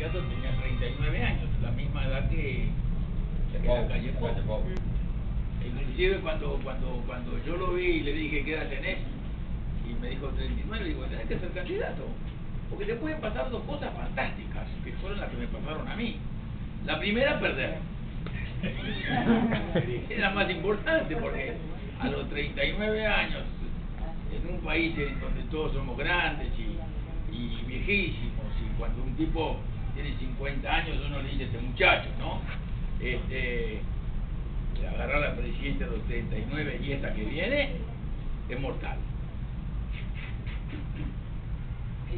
candidato tenía 39 años, la misma edad que la calle Pou. Inclusive cuando yo lo vi y le dije ¿qué edad tenés? Y me dijo 39, digo, tenés que ser candidato. Porque te pueden pasar dos cosas fantásticas, que fueron las que me pasaron a mí. La primera, perder. Es la más importante, porque a los 39 años, en un país en donde todos somos grandes y viejísimos, y cuando un tipo tiene 50 años, uno le dice, este muchacho, ¿no? Agarrar a la presidenta de los 39 y esta que viene, es mortal.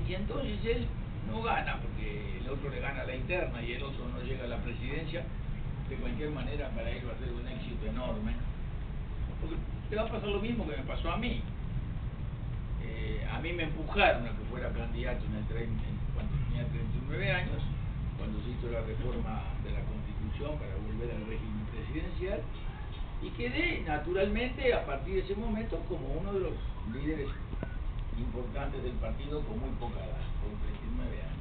Y entonces él no gana, porque el otro le gana a la interna y el otro no llega a la presidencia. De cualquier manera, para él va a ser un éxito enorme. Porque le va a pasar lo mismo que me pasó a mí. A mí me empujaron a que fuera candidato cuando tenía 39 años, cuando se hizo la reforma de la Constitución para volver al régimen presidencial, y quedé naturalmente a partir de ese momento como uno de los líderes importantes del partido con muy poca edad, con 39 años.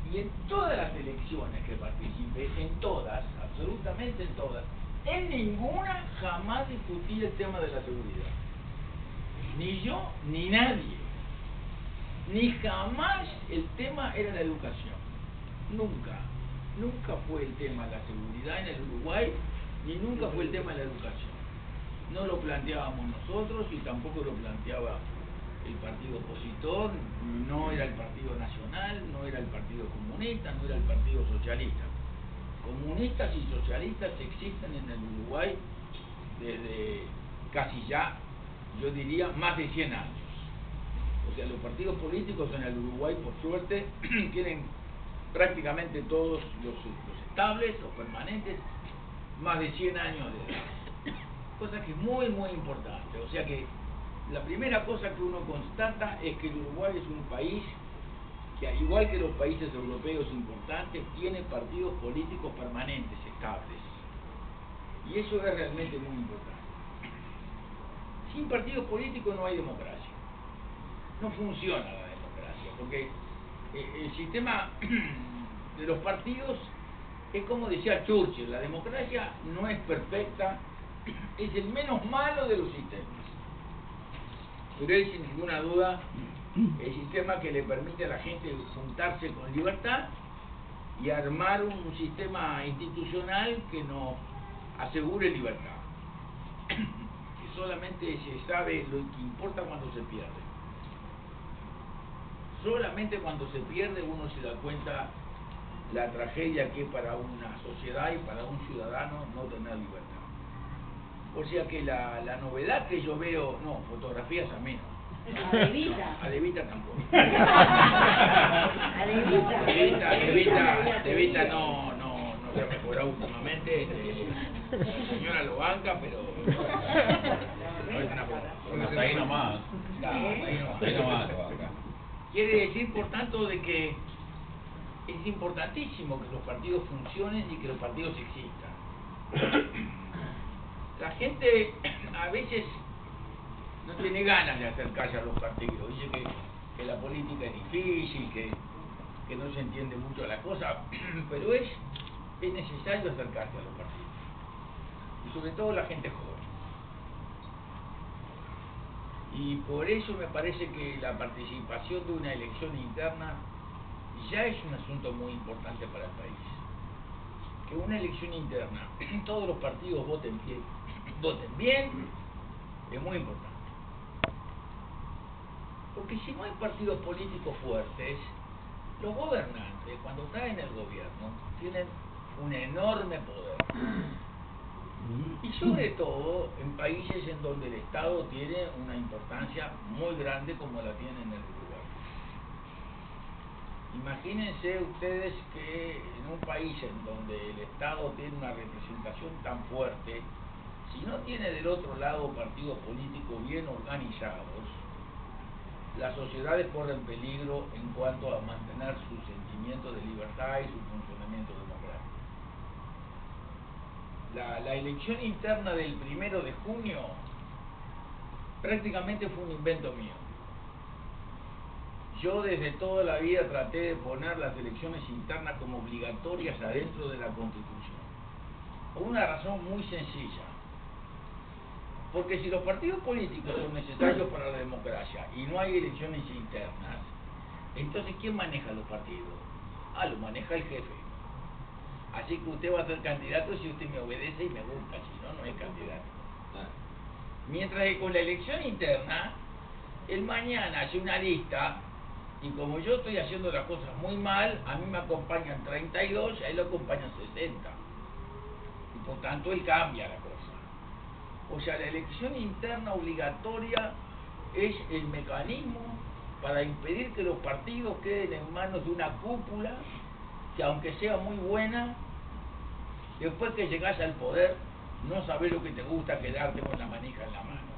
Y en todas las elecciones que participé, en todas, absolutamente en todas, en ninguna jamás discutí el tema de la seguridad. Ni yo, ni nadie. Ni jamás el tema era la educación. Nunca. Nunca fue el tema la seguridad en el Uruguay, ni nunca fue el tema la educación. No lo planteábamos nosotros y tampoco lo planteaba el partido opositor, no era el Partido Nacional, no era el Partido Comunista, no era el Partido Socialista. Comunistas y socialistas existen en el Uruguay desde casi ya, yo diría, más de 100 años. O sea, los partidos políticos en el Uruguay, por suerte, tienen prácticamente todos los estables, los permanentes, más de 100 años de edad. Cosa que es muy, muy importante. O sea que la primera cosa que uno constata es que el Uruguay es un país que, al igual que los países europeos importantes, tiene partidos políticos permanentes, estables. Y eso es realmente muy importante. Sin partidos políticos no hay democracia. No funciona la democracia, porque el sistema de los partidos es como decía Churchill, la democracia no es perfecta, es el menos malo de los sistemas. Pero es sin ninguna duda el sistema que le permite a la gente juntarse con libertad y armar un sistema institucional que nos asegure libertad. Que solamente se sabe lo que importa cuando se pierde. Solamente cuando se pierde uno se da cuenta la tragedia que es para una sociedad y para un ciudadano no tener libertad. O sea que la novedad que yo veo, no, fotografías a menos. A Levita. A Levita tampoco. A Levita no se ha mejorado últimamente. La señora lo banca, pero no es una Bueno, hasta ahí nomás. Ahí nomás lo banca. Quiere decir, por tanto, de que es importantísimo que los partidos funcionen y que los partidos existan. La gente a veces no tiene ganas de acercarse a los partidos, dice que la política es difícil, que no se entiende mucho la cosa, pero es necesario acercarse a los partidos, y sobre todo la gente joven. Y por eso me parece que la participación de una elección interna ya es un asunto muy importante para el país. Que una elección interna, todos los partidos voten bien, es muy importante. Porque si no hay partidos políticos fuertes, los gobernantes, cuando están en el gobierno, tienen un enorme poder. Y sobre todo en países en donde el Estado tiene una importancia muy grande como la tiene en el Uruguay. Imagínense ustedes que en un país en donde el Estado tiene una representación tan fuerte, si no tiene del otro lado partidos políticos bien organizados, las sociedades corren peligro en cuanto a mantener su sentimiento de libertad y su funcionamiento democrático. La elección interna del 1 de junio prácticamente fue un invento mío. yo desde toda la vida traté de poner las elecciones internas como obligatorias adentro de la Constitución. Por una razón muy sencilla. Porque si los partidos políticos son necesarios para la democracia y no hay elecciones internas, entonces ¿quién maneja los partidos? Lo maneja el jefe. Así que usted va a ser candidato si usted me obedece y me gusta, si no, no es candidato. Mientras que con la elección interna, él mañana hace una lista y como yo estoy haciendo las cosas muy mal, a mí me acompañan 32 y a él lo acompañan 60. Y por tanto él cambia la cosa. O sea, la elección interna obligatoria es el mecanismo para impedir que los partidos queden en manos de una cúpula que aunque sea muy buena, después que llegás al poder, no sabés lo que te gusta, quedarte con la manija en la mano.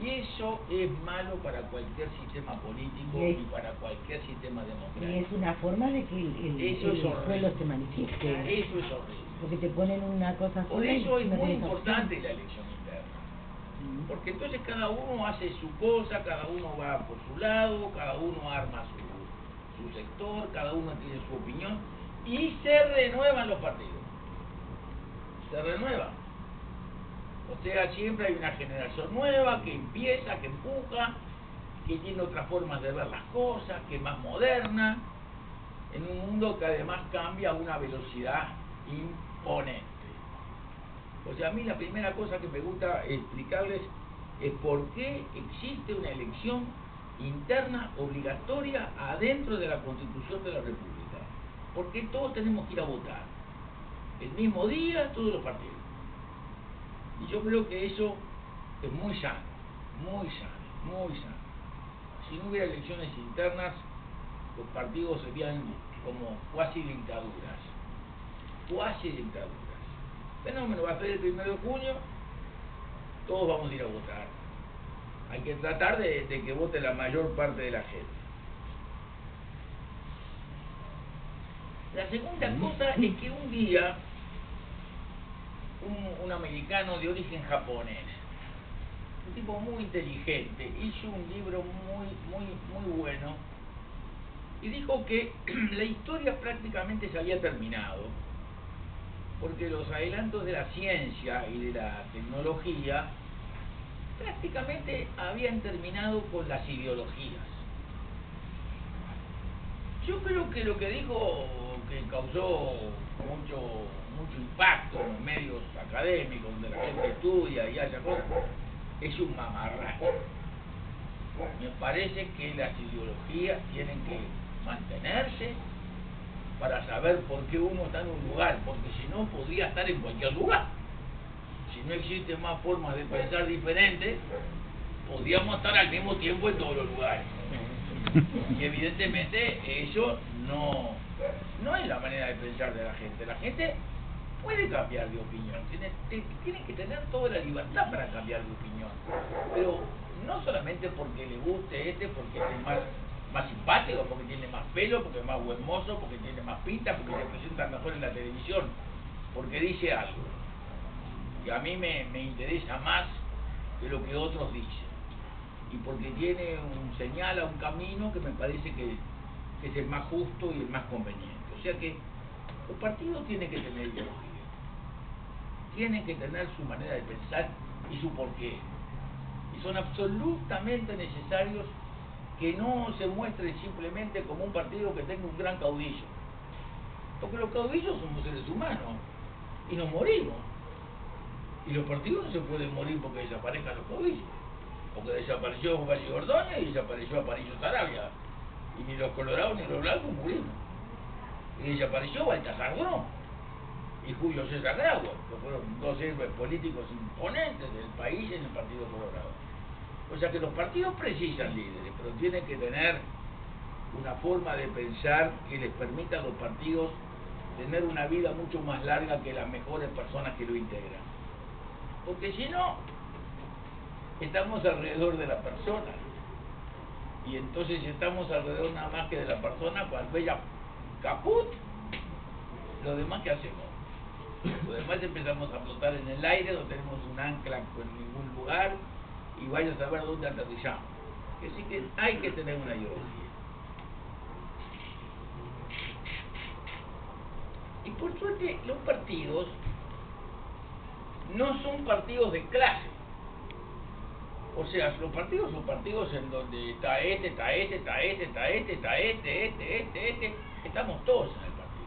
Y eso es malo para cualquier sistema político y para cualquier sistema democrático. Y es una forma de que el pueblo se manifieste. Eso es horrible. Porque te ponen una cosa sola. Por eso es no muy tenés importante opción. la elección interna. Porque entonces cada uno hace su cosa, cada uno va por su lado, cada uno arma su sector, cada uno tiene su opinión y se renuevan los partidos. Se renuevan. O sea, siempre hay una generación nueva que empieza, que empuja, que tiene otras formas de ver las cosas, que es más moderna, en un mundo que además cambia a una velocidad imponente. O sea, a mí la primera cosa que me gusta explicarles es por qué existe una elección interna obligatoria adentro de la Constitución de la República. Porque todos tenemos que ir a votar. El mismo día, todos los partidos. Y yo creo que eso es muy sano, muy sano, muy sano. Si no hubiera elecciones internas, los partidos serían como cuasi dictaduras. Cuasi dictaduras. Fenómeno va a ser el 1 de junio, todos vamos a ir a votar. Hay que tratar de que vote la mayor parte de la gente. La segunda cosa es que un día un americano de origen japonés, un tipo muy inteligente, hizo un libro muy bueno y dijo que la historia prácticamente se había terminado porque los adelantos de la ciencia y de la tecnología prácticamente habían terminado con las ideologías. Yo creo que lo que dijo, que causó mucho impacto en los medios académicos, donde la gente estudia y hace cosas, es un mamarracho. Me parece que las ideologías tienen que mantenerse para saber por qué uno está en un lugar, porque si no podría estar en cualquier lugar. Si no existen más formas de pensar diferentes, podríamos estar al mismo tiempo en todos los lugares. Y evidentemente eso no es la manera de pensar de la gente. La gente puede cambiar de opinión, tiene que tener toda la libertad para cambiar de opinión, pero no solamente porque le guste porque es más simpático, porque tiene más pelo, porque es más buen mozo, porque tiene más pinta, porque se presenta mejor en la televisión, porque dice algo que a mí me interesa más de lo que otros dicen, y porque tiene señala un camino que me parece que es el más justo y el más conveniente. O sea que los partidos tienen que tener ideología, tienen que tener su manera de pensar y su porqué, y son absolutamente necesarios que no se muestren simplemente como un partido que tenga un gran caudillo, porque los caudillos somos seres humanos y nos morimos, y los partidos no se pueden morir porque desaparezcan los caudillos, porque desapareció Valle Ordóñez y desapareció Aparicio Saravia, y ni los colorados ni los blancos murieron, y desapareció Baltasar Bron y Julio César Grauer, que fueron dos héroes políticos imponentes del país en el Partido Colorado. O sea que los partidos precisan líderes, pero tienen que tener una forma de pensar que les permita a los partidos tener una vida mucho más larga que las mejores personas que lo integran. Porque si no, estamos alrededor de la persona. Y entonces si estamos alrededor nada más que de la persona, cuando ella caput, lo demás que hacemos. Lo demás empezamos a flotar en el aire, no tenemos un ancla en ningún lugar, y vaya a saber dónde aterrizamos. que sí que hay que tener una ideología. Y por suerte los partidos no son partidos de clase. O sea, los partidos son partidos en donde está este, está este, está este, está este, está este. Estamos todos en el partido.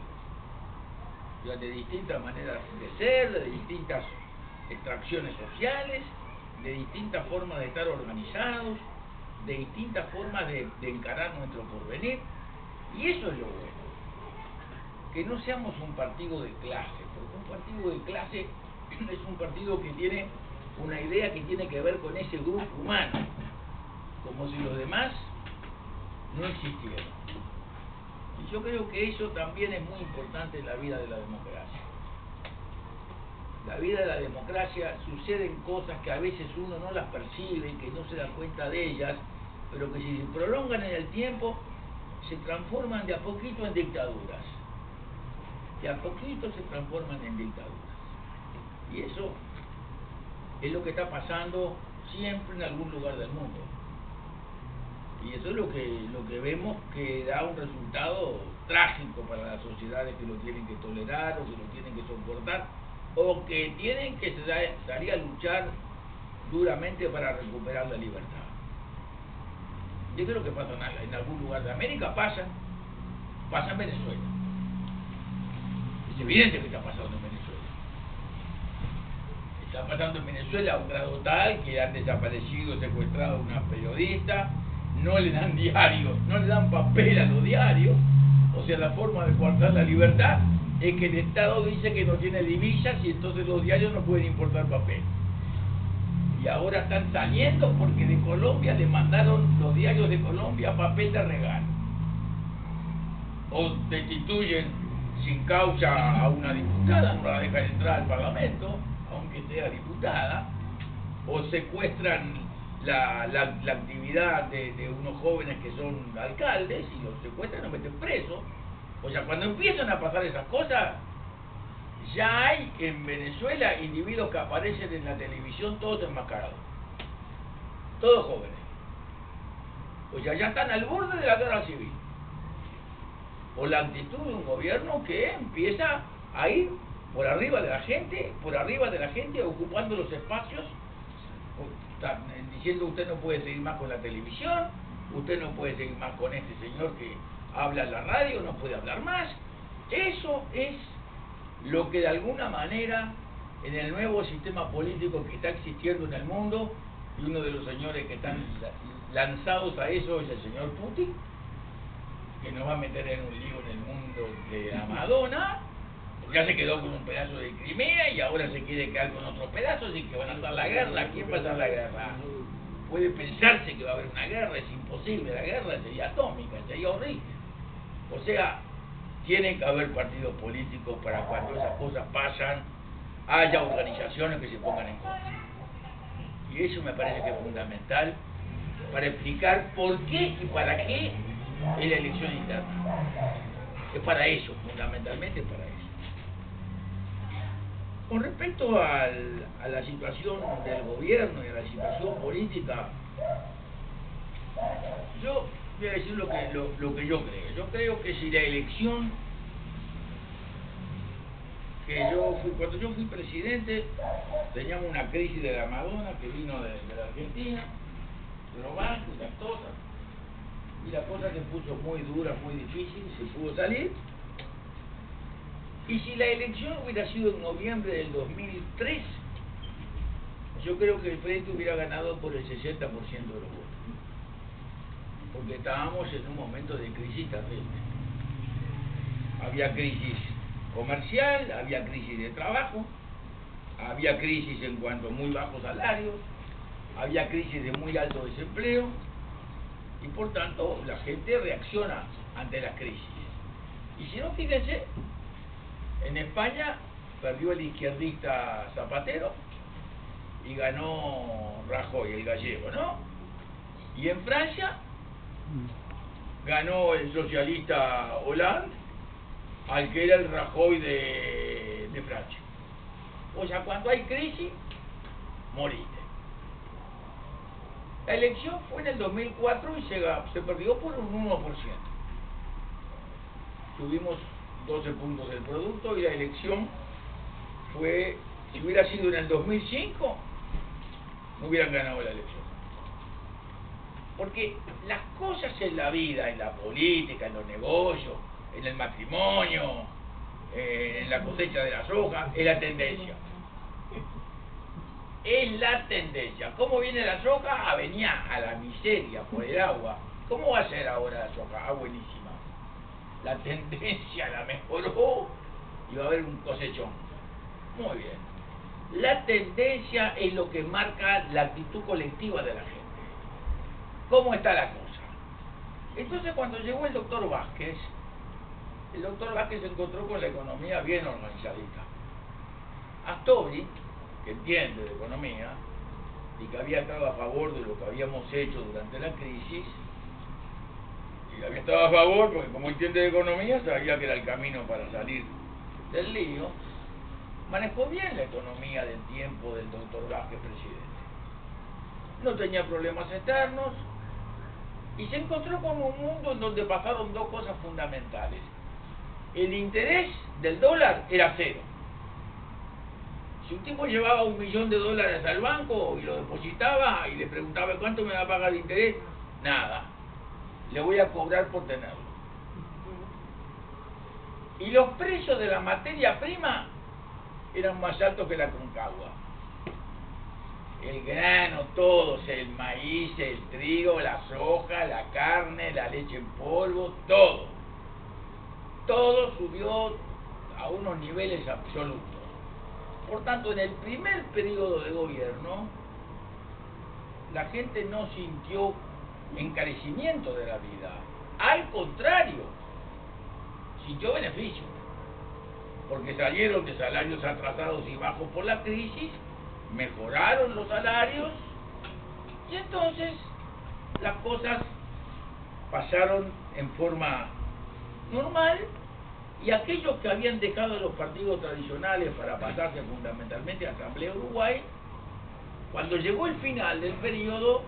Ya de distintas maneras de ser, de distintas extracciones sociales, de distintas formas de estar organizados, de distintas formas de encarar nuestro porvenir. Y eso es lo bueno. Que no seamos un partido de clase, porque un partido de clase es un partido que tiene una idea que tiene que ver con ese grupo humano, como si los demás no existieran. Y yo creo que eso también es muy importante en la vida de la democracia. La vida de la democracia suceden cosas que a veces uno no las percibe, que no se da cuenta de ellas, pero que si se prolongan en el tiempo, se transforman de a poquito en dictaduras. De a poquito se transforman en dictaduras. Y eso es lo que está pasando siempre en algún lugar del mundo. Y eso es lo que vemos que da un resultado trágico para las sociedades que lo tienen que tolerar o que lo tienen que soportar o que tienen que salir a luchar duramente para recuperar la libertad. Y eso es lo que pasa en algún lugar de América, pasa en Venezuela. Es evidente que está pasando en Venezuela. Está pasando en Venezuela a un grado tal que han desaparecido, secuestrado a una periodista, no le dan diarios, no le dan papel a los diarios, o sea, la forma de coartar la libertad es que el Estado dice que no tiene divisas y entonces los diarios no pueden importar papel. Y ahora están saliendo porque de Colombia le mandaron los diarios de Colombia papel de regalo. O destituyen sin causa a una diputada, no la dejan entrar al Parlamento, aunque sea diputada, o secuestran la actividad de unos jóvenes que son alcaldes y los secuestran y los meten presos. O sea, cuando empiezan a pasar esas cosas, ya hay en Venezuela individuos que aparecen en la televisión todos enmascarados, todos jóvenes. O sea, ya están al borde de la guerra civil. O la actitud de un gobierno que empieza a ir por arriba de la gente, ocupando los espacios, diciendo usted no puede seguir más con la televisión, usted no puede seguir más con este señor que habla en la radio, no puede hablar más. Eso es lo que de alguna manera en el nuevo sistema político que está existiendo en el mundo, y uno de los señores que están lanzados a eso es el señor Putin, que nos va a meter en un lío en el mundo de la Madonna, porque ya se quedó con un pedazo de Crimea y ahora se quiere quedar con otros pedazos y que van a estar la guerra. ¿Quién va a estar la guerra? Puede pensarse que va a haber una guerra, es imposible, la guerra sería atómica, sería horrible. O sea, tienen que haber partidos políticos para cuando esas cosas pasan, haya organizaciones que se pongan en contra. Y eso me parece que es fundamental para explicar por qué y para qué es la elección interna. Es para eso, fundamentalmente para eso. Con respecto a la situación del gobierno y a la situación política, yo voy a decir lo que yo creo. Yo creo que si la elección cuando yo fui presidente, teníamos una crisis de la Madonna que vino de la Argentina, de los bancos y las cosas, y la cosa se puso muy dura, muy difícil, se pudo salir. Y si la elección hubiera sido en noviembre del 2003, yo creo que el Frente hubiera ganado por el 60% de los votos, porque estábamos en un momento de crisis terrible. Había crisis comercial, había crisis de trabajo, había crisis en cuanto a muy bajos salarios, había crisis de muy alto desempleo, y por tanto la gente reacciona ante las crisis. Y si no, fíjense, en España perdió el izquierdista Zapatero y ganó Rajoy, el gallego, ¿no? Y en Francia ganó el socialista Hollande, al que era el Rajoy de Francia. O sea, cuando hay crisis, moriste. La elección fue en el 2004 y se perdió por un 1%. Tuvimos 12 puntos del producto y la elección fue, si hubiera sido en el 2005, no hubieran ganado la elección. Porque las cosas en la vida, en la política, en los negocios, en el matrimonio, en la cosecha de la soja, es la tendencia. Es la tendencia. ¿Cómo viene la soja? Venía a la miseria por el agua. ¿Cómo va a ser ahora la soja? Ah, buenísima. La tendencia la mejoró y va a haber un cosechón. Muy bien. La tendencia es lo que marca la actitud colectiva de la gente. ¿Cómo está la cosa? Entonces, cuando llegó el doctor Vázquez se encontró con la economía bien organizadita. Astori, que entiende de economía y que había estado a favor de lo que habíamos hecho durante la crisis, y había estado a favor porque como entiende de economía sabía que era el camino para salir del lío, manejó bien la economía del tiempo del doctor Vázquez presidente. No tenía problemas externos y se encontró con un mundo en donde pasaron dos cosas fundamentales. El interés del dólar era cero. Si un tipo llevaba $1 millón al banco y lo depositaba y le preguntaba ¿cuánto me va a pagar de interés? Nada. Le voy a cobrar por tenerlo. Y los precios de la materia prima eran más altos que la Concagua. El grano, todos, el maíz, el trigo, la soja, la carne, la leche en polvo, todo. Todo subió a unos niveles absolutos. Por tanto, en el primer periodo de gobierno, la gente no sintió encarecimiento de la vida. Al contrario, sintió beneficio. Porque salieron de salarios atrasados y bajos por la crisis, mejoraron los salarios, y entonces las cosas pasaron en forma normal. Y aquellos que habían dejado los partidos tradicionales para pasarse fundamentalmente a Asamblea Uruguay, cuando llegó el final del periodo,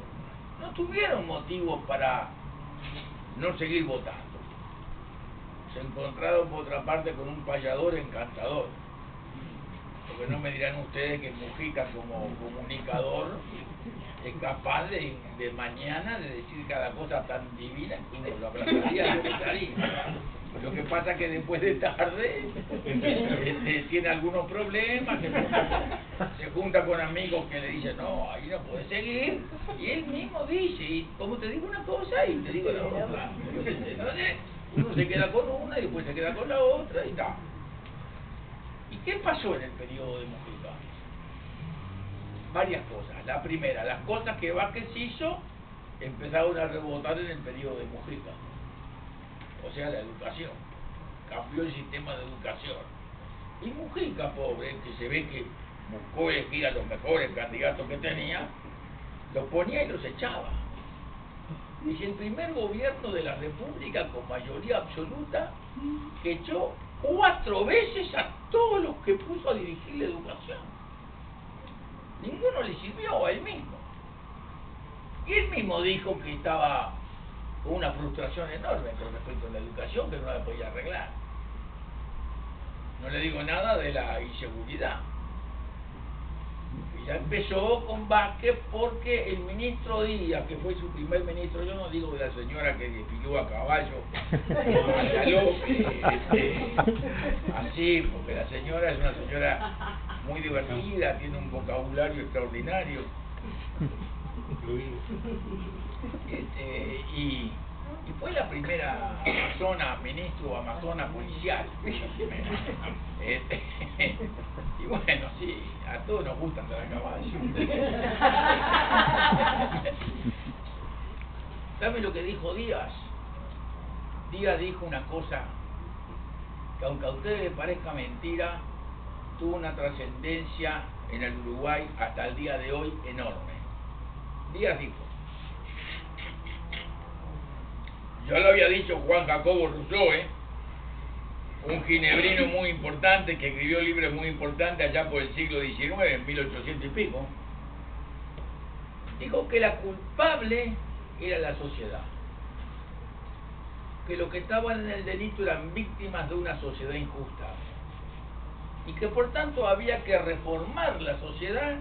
no tuvieron motivos para no seguir votando. Se encontraron por otra parte con un payador encantador. Porque no me dirán ustedes que Mujica como comunicador es capaz de mañana de decir cada cosa tan divina que uno lo abrazaría y lo besaría. Lo que pasa es que después de tarde tiene algunos problemas, se junta con amigos que le dicen, no, ahí no puede seguir, y él mismo dice, y como te digo una cosa y te digo la otra. Entonces, uno se queda con una y después se queda con la otra y tal. ¿Y qué pasó en el periodo de Mujica? Varias cosas. La primera, las cosas que Vázquez hizo empezaron a rebotar en el periodo de Mujica. O sea, la educación. Cambió el sistema de educación. Y Mujica, pobre, que se ve que buscó elegir a los mejores candidatos que tenía, los ponía y los echaba. Es el primer gobierno de la República con mayoría absoluta que echó 4 veces a todos los que puso a dirigir la educación. Ninguno le sirvió, a él mismo. Y él mismo dijo que estaba con una frustración enorme con respecto a la educación, que no la podía arreglar. No le digo nada de la inseguridad. Y ya empezó con Vázquez porque el ministro Díaz, que fue su primer ministro, yo no digo de la señora que desfiló a caballo, a galope, así, porque la señora es una señora muy divertida, tiene un vocabulario extraordinario. Y fue la primera amazona policial. Y bueno, sí, a todos nos gusta andar a caballo. ¿Saben lo que dijo Díaz? Díaz dijo una cosa que, aunque a ustedes les parezca mentira, tuvo una trascendencia en el Uruguay hasta el día de hoy enorme. Díaz dijo, ya lo había dicho Juan Jacobo Rousseau, un ginebrino muy importante que escribió libros muy importantes allá por el siglo XIX, en 1800 y pico. dijo que la culpable era la sociedad, que los que estaban en el delito eran víctimas de una sociedad injusta y que por tanto había que reformar la sociedad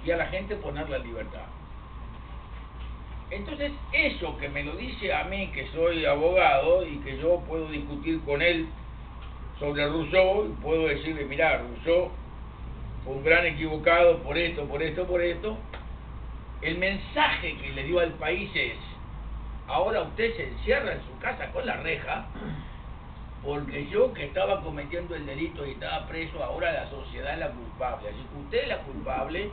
y a la gente ponerla en libertad. Entonces eso que me lo dice a mí, que soy abogado y que yo puedo discutir con él sobre Rousseau, y puedo decirle, mirá, Rousseau fue un gran equivocado por esto, por esto, por esto, el mensaje que le dio al país es: ahora usted se encierra en su casa con la reja, porque yo, que estaba cometiendo el delito y estaba preso, ahora la sociedad es la culpable. Así que usted es la culpable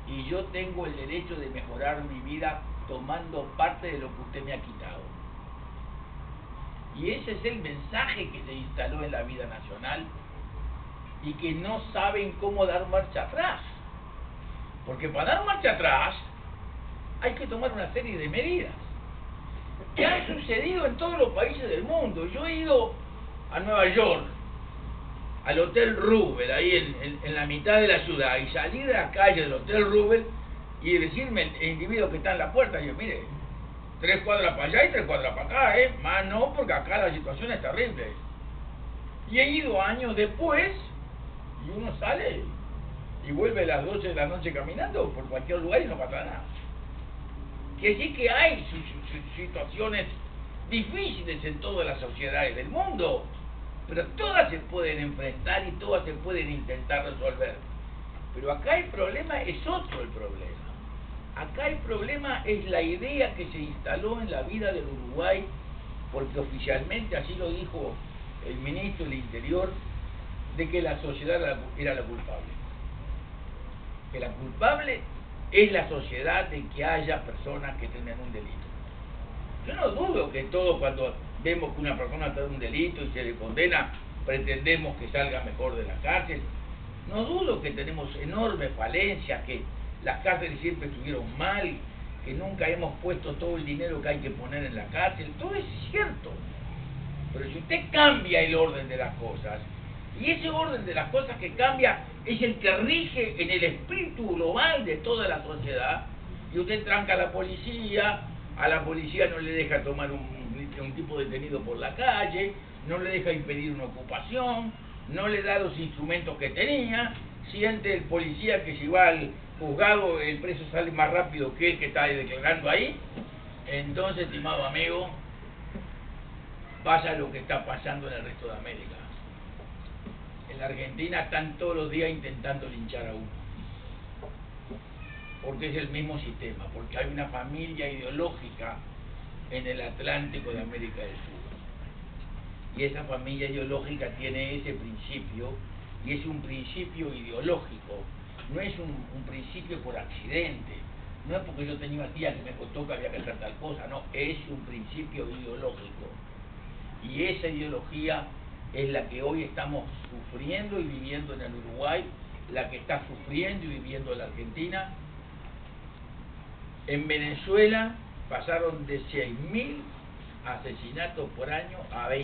y yo tengo el derecho de mejorar mi vida tomando parte de lo que usted me ha quitado. Y ese es el mensaje que se instaló en la vida nacional y que no saben cómo dar marcha atrás. Porque para dar marcha atrás hay que tomar una serie de medidas que han sucedido en todos los países del mundo. Yo he ido a Nueva York, al Hotel Roosevelt, ahí en la mitad de la ciudad, y salir de la calle del Hotel Roosevelt y decirme el individuo que está en la puerta, yo, mire, 3 cuadras para allá y 3 cuadras para acá, más no, porque acá la situación es terrible. Y he ido años después, y uno sale y vuelve a las 12 de la noche caminando por cualquier lugar y no pasa nada. Que sí que hay situaciones difíciles en todas las sociedades del mundo, pero todas se pueden enfrentar y todas se pueden intentar resolver. Pero acá el problema es otro el problema. Acá el problema es la idea que se instaló en la vida del Uruguay, porque oficialmente así lo dijo el ministro del Interior, de que la sociedad era la culpable. Que la culpable es la sociedad de que haya personas que tengan un delito. Yo no dudo que todos, cuando vemos que una persona tiene un delito y se le condena, pretendemos que salga mejor de la cárcel. No dudo que tenemos enormes falencias, que las cárceles siempre estuvieron mal, que nunca hemos puesto todo el dinero que hay que poner en la cárcel. Todo es cierto. Pero si usted cambia el orden de las cosas, y ese orden de las cosas que cambia es el que rige en el espíritu global de toda la sociedad, y usted tranca a la policía no le deja tomar un tipo detenido por la calle, no le deja impedir una ocupación, no le da los instrumentos que tenía, siente el policía que si va al juzgado el preso sale más rápido que el que está declarando ahí. Entonces, estimado amigo, pasa lo que está pasando en el resto de América. En la Argentina están todos los días intentando linchar a uno, porque es el mismo sistema, porque hay una familia ideológica en el Atlántico de América del Sur, y esa familia ideológica tiene ese principio, y es un principio ideológico, no es un principio por accidente, no es porque yo tenía una tía que me contó que había que hacer tal cosa, no, es un principio ideológico, y esa ideología es la que hoy estamos sufriendo y viviendo en el Uruguay, la que está sufriendo y viviendo en la Argentina. En Venezuela pasaron de 6.000 asesinatos por año a 20.